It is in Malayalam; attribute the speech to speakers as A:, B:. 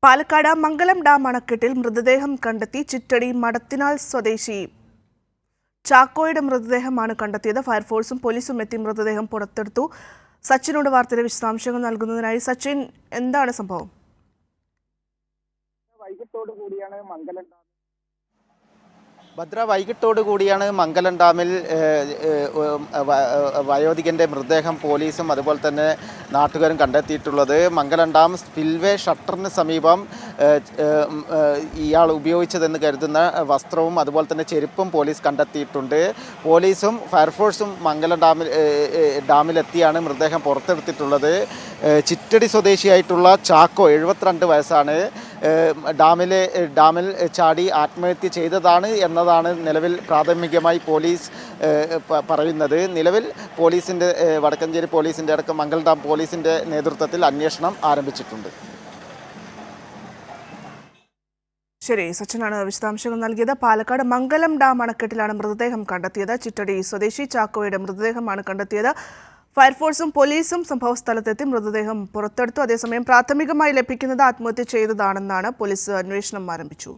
A: പാലക്കാട് മംഗലം ഡാം അണക്കെട്ടിൽ മൃതദേഹം കണ്ടെത്തി. ചിറ്റടി മടത്തിനാൽ സ്വദേശി ചാക്കോയുടെ മൃതദേഹമാണ് കണ്ടെത്തിയത്. ഫയർഫോഴ്സും പോലീസും എത്തി മൃതദേഹം പുറത്തെടുത്തു. സച്ചിനോട് വാർത്തയുടെ വിശദാംശങ്ങൾ നൽകുന്നതിനായി സച്ചിൻ, എന്താണ് സംഭവം?
B: വൈകിട്ടോടുകൂടിയാണ് മംഗലം ഡാമിൽ വയോധികന്റെ മൃതദേഹം പോലീസും അതുപോലെ തന്നെ നാട്ടുകാരും കണ്ടെത്തിയിട്ടുള്ളത്. മംഗലം ഡാം സ്പിൽവേ ഷട്ടറിന് സമീപം ഇയാൾ ഉപയോഗിച്ചതെന്ന് കരുതുന്ന വസ്ത്രവും അതുപോലെ തന്നെ ചെരുപ്പും പോലീസ് കണ്ടെത്തിയിട്ടുണ്ട്. പോലീസും ഫയർഫോഴ്സും മംഗലം ഡാമിലെത്തിയാണ് മൃതദേഹം പുറത്തെടുത്തിട്ടുള്ളത്. ചിറ്റടി സ്വദേശിയായിട്ടുള്ള ചാക്കോ 72 വയസ്സാണ്. ഡാമിൽ ചാടി ആത്മഹത്യ ചെയ്തതാണ് എന്നതാണ് നിലവിൽ പ്രാഥമികമായി പോലീസ് പറയുന്നത്. നിലവിൽ പോലീസിൻ്റെ വടക്കഞ്ചേരി പോലീസിൻ്റെ അടക്കം മംഗലം ഡാം പോലീസിൻ്റെ നേതൃത്വത്തിൽ അന്വേഷണം ആരംഭിച്ചിട്ടുണ്ട്.
A: ശരി, സച്ചിനാണ് വിശദാംശങ്ങൾ നൽകിയത്. പാലക്കാട് മംഗലം ഡാം അണക്കെട്ടിലാണ് മൃതദേഹം കണ്ടെത്തിയത്. ചിറ്റടി സ്വദേശി ചാക്കോയുടെ മൃതദേഹമാണ് കണ്ടെത്തിയത്. ഫയർഫോഴ്സും പോലീസും സംഭവസ്ഥലത്തെത്തി മൃതദേഹം പുറത്തെടുത്തു. അതേസമയം പ്രാഥമികമായി ലഭിക്കുന്നത് ആത്മഹത്യ ചെയ്തതാണെന്നാണ്. പോലീസ് അന്വേഷണം ആരംഭിച്ചു.